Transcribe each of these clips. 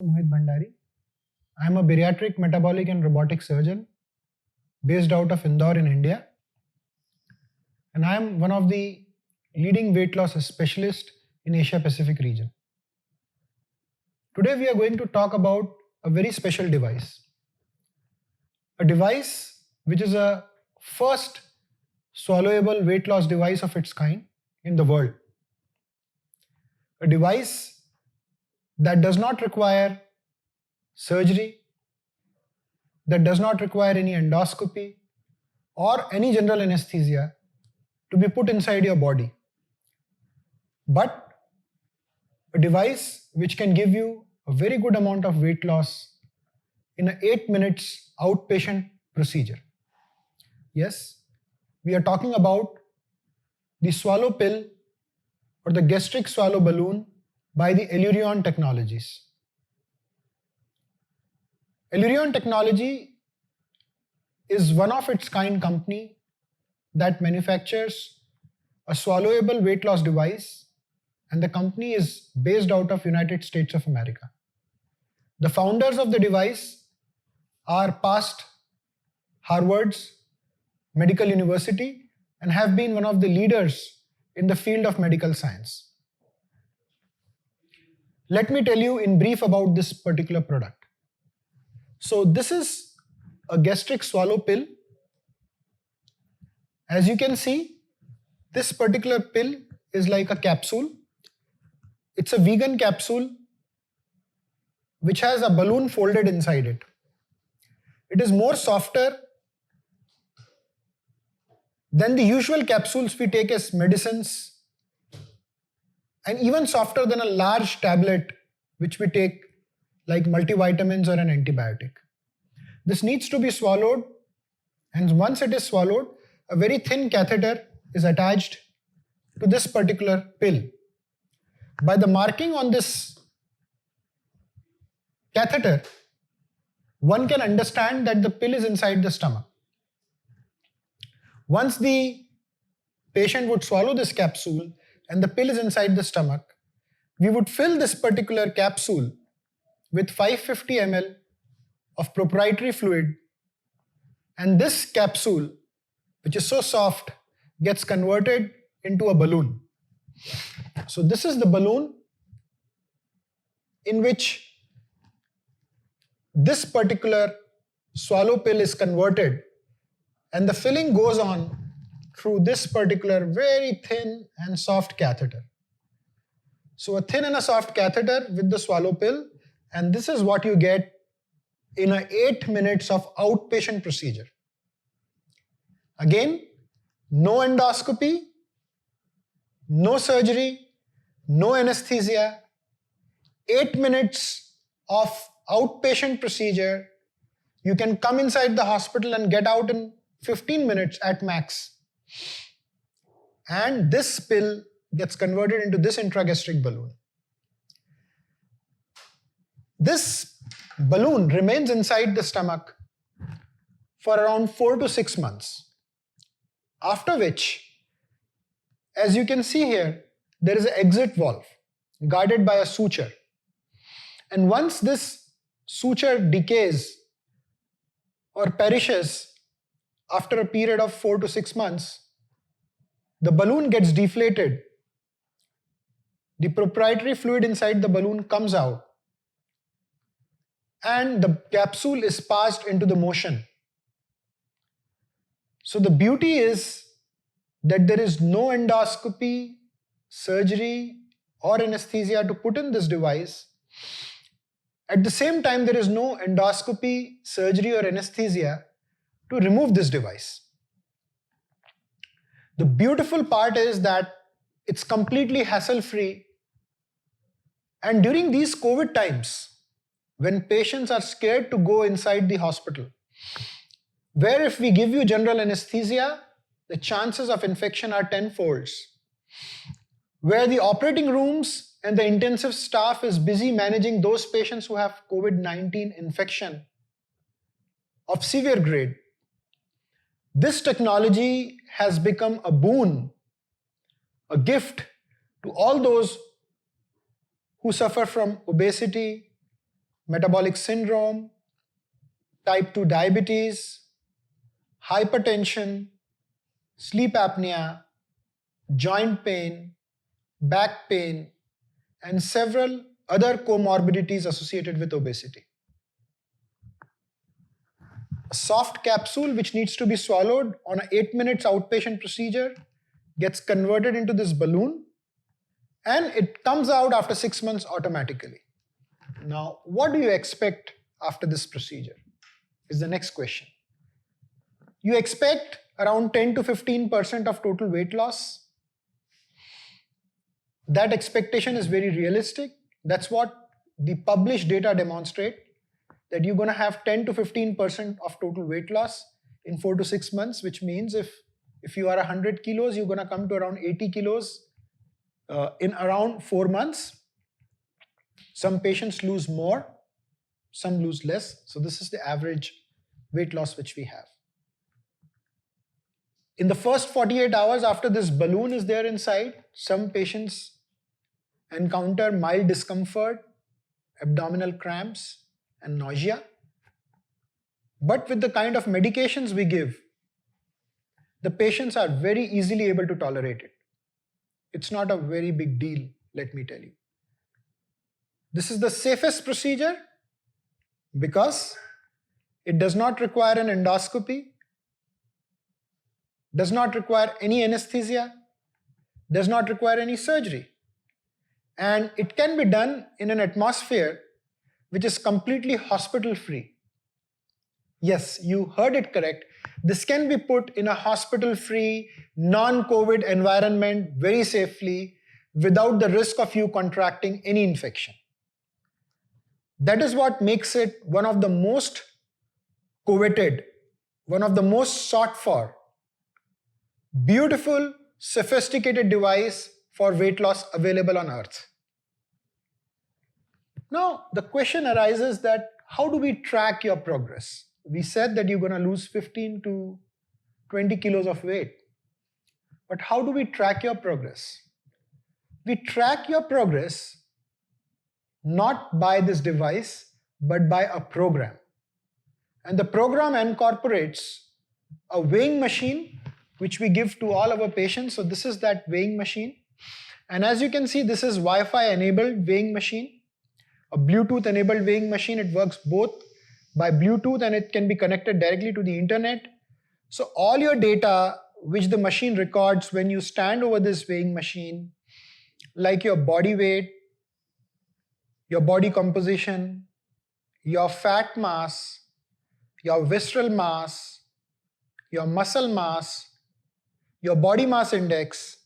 Mohit Bhandari. I am a bariatric, metabolic and robotic surgeon based out of Indore in India. And I am one of the leading weight loss specialists in Asia Pacific region. Today we are going to talk about a very special device. A device which is a first swallowable weight loss device of its kind in the world. A device that does not require surgery, that does not require any endoscopy or any general anesthesia to be put inside your body, but a device which can give you a very good amount of weight loss in an 8 minutes outpatient procedure. Yes, we are talking about the swallow pill or the gastric swallow balloon by the elirion technologies. Elirion technology is one of its kind company that manufactures a swallowable weight loss device, and the company is based out of United States of America. The founders of the device are past Harvard's Medical University and have been one of the leaders in the field of medical science. Let me tell you in brief about this particular product. So this is a gastric swallow pill. As you can see, this particular pill is like a capsule. It's a vegan capsule which has a balloon folded inside it. It is more softer than the usual capsules we take as medicines, and even softer than a large tablet which we take like multivitamins or an antibiotic. This needs to be swallowed, and once it is swallowed, a very thin catheter is attached to this particular pill. By the marking on this catheter, one can understand that the pill is inside the stomach. Once the patient would swallow this capsule and the pill is inside the stomach, we would fill this particular capsule with 550 ml of proprietary fluid, and this capsule, which is so soft, gets converted into a balloon. So this is the balloon in which this particular swallow pill is converted, and the filling goes on through this particular very thin and soft catheter. So a thin and a soft catheter with the swallow pill, and this is what you get in an 8 minutes of outpatient procedure. Again, no endoscopy, no surgery, no anesthesia, 8 minutes of outpatient procedure. You can come inside the hospital and get out in 15 minutes at max. And this pill gets converted into this intragastric balloon. This balloon remains inside the stomach for around 4 to 6 months. After which, as you can see here, there is an exit valve guarded by a suture. And once this suture decays or perishes after a period of 4 to 6 months, the balloon gets deflated. The proprietary fluid inside the balloon comes out, and the capsule is passed into the motion. So the beauty is that there is no endoscopy, surgery or anesthesia to put in this device. At the same time, there is no endoscopy, surgery or anesthesia to remove this device. The beautiful part is that it's completely hassle-free, and during these COVID times, when patients are scared to go inside the hospital, where if we give you general anesthesia, the chances of infection are tenfolds, where the operating rooms and the intensive staff is busy managing those patients who have COVID-19 infection of severe grade, this technology has become a boon, a gift to all those who suffer from obesity, metabolic syndrome, type 2 diabetes, hypertension, sleep apnea, joint pain, back pain, and several other comorbidities associated with obesity. A soft capsule which needs to be swallowed on an 8 minutes outpatient procedure gets converted into this balloon and it comes out after 6 months automatically. Now, what do you expect after this procedure is the next question. You expect around 10 to 15% of total weight loss. That expectation is very realistic. That's what the published data demonstrate, that you're going to have 10 to 15% of total weight loss in 4 to 6 months, which means if you are 100 kilos, you're going to come to around 80 kilos in around 4 months. Some patients lose more, some lose less. So this is the average weight loss which we have. In the first 48 hours after this balloon is there inside, some patients encounter mild discomfort, abdominal cramps, and nausea. But with the kind of medications we give, the patients are very easily able to tolerate it. It's not a very big deal, let me tell you. This is the safest procedure because it does not require an endoscopy, does not require any anesthesia, does not require any surgery. And it can be done in an atmosphere which is completely hospital-free. Yes, you heard it correct. This can be put in a hospital-free, non-COVID environment very safely without the risk of you contracting any infection. That is what makes it one of the most coveted, one of the most sought for, beautiful, sophisticated device for weight loss available on earth. Now, the question arises that how do we track your progress? We said that you're going to lose 15 to 20 kilos of weight. But how do we track your progress? We track your progress not by this device, but by a program. And the program incorporates a weighing machine, which we give to all our patients. So this is that weighing machine. And as you can see, this is Wi-Fi enabled weighing machine, a Bluetooth enabled weighing machine. It works both by Bluetooth and it can be connected directly to the internet. So all your data which the machine records when you stand over this weighing machine, like your body weight, your body composition, your fat mass, your visceral mass, your muscle mass, your body mass index,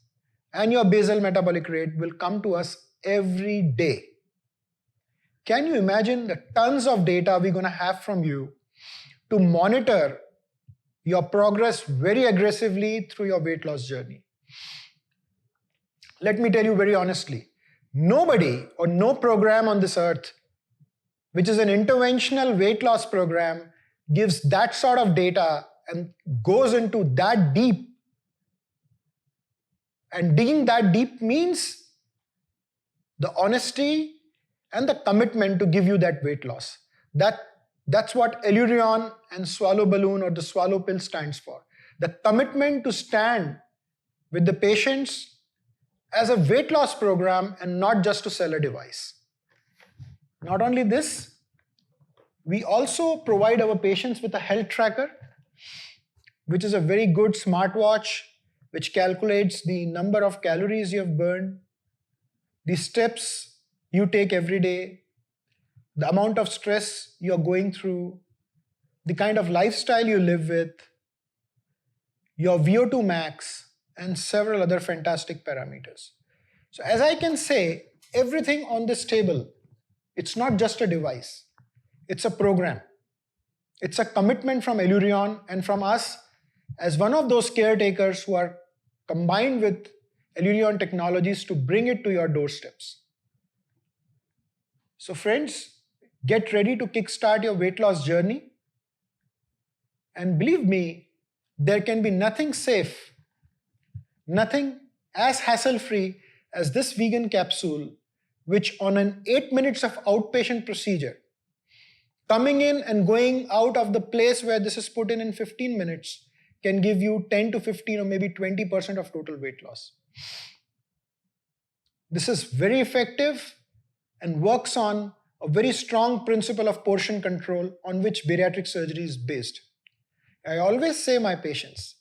and your basal metabolic rate will come to us every day. Can you imagine the tons of data we're going to have from you to monitor your progress very aggressively through your weight loss journey? Let me tell you very honestly, nobody or no program on this earth, which is an interventional weight loss program, gives that sort of data and goes into that deep. And digging that deep means the honesty and the commitment to give you that weight loss. That's what elirion and swallow balloon or the swallow pill stands for. The commitment to stand with the patients as a weight loss program and not just to sell a device. Not only this, we also provide our patients with a health tracker, which is a very good smartwatch which calculates the number of calories you have burned, the steps you take every day, the amount of stress you're going through, the kind of lifestyle you live with, your VO2 max, and several other fantastic parameters. So as I can say, everything on this table, it's not just a device, it's a program. It's a commitment from elirion and from us as one of those caretakers who are combined with elirion technologies to bring it to your doorsteps. So friends, get ready to kickstart your weight loss journey. And believe me, there can be nothing safe, nothing as hassle-free as this vegan capsule, which on an 8 minutes of outpatient procedure Coming in and going out of the place where this is put in 15 minutes can give you 10 to 15 or maybe 20% of total weight loss. This is very effective and works on a very strong principle of portion control on which bariatric surgery is based. I always say my patients,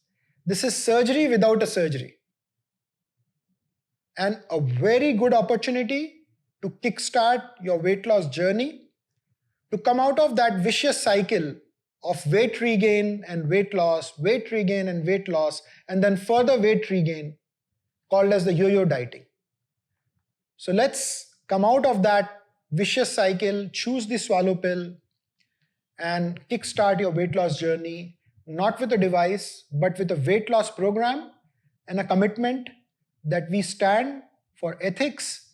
this is surgery without a surgery, and a very good opportunity to kickstart your weight loss journey, to come out of that vicious cycle of weight regain and weight loss, weight regain and weight loss, and then further weight regain, called as the yo-yo dieting. So let's come out of that vicious cycle, choose the swallow pill, and kickstart your weight loss journey, not with a device, but with a weight loss program and a commitment that we stand for ethics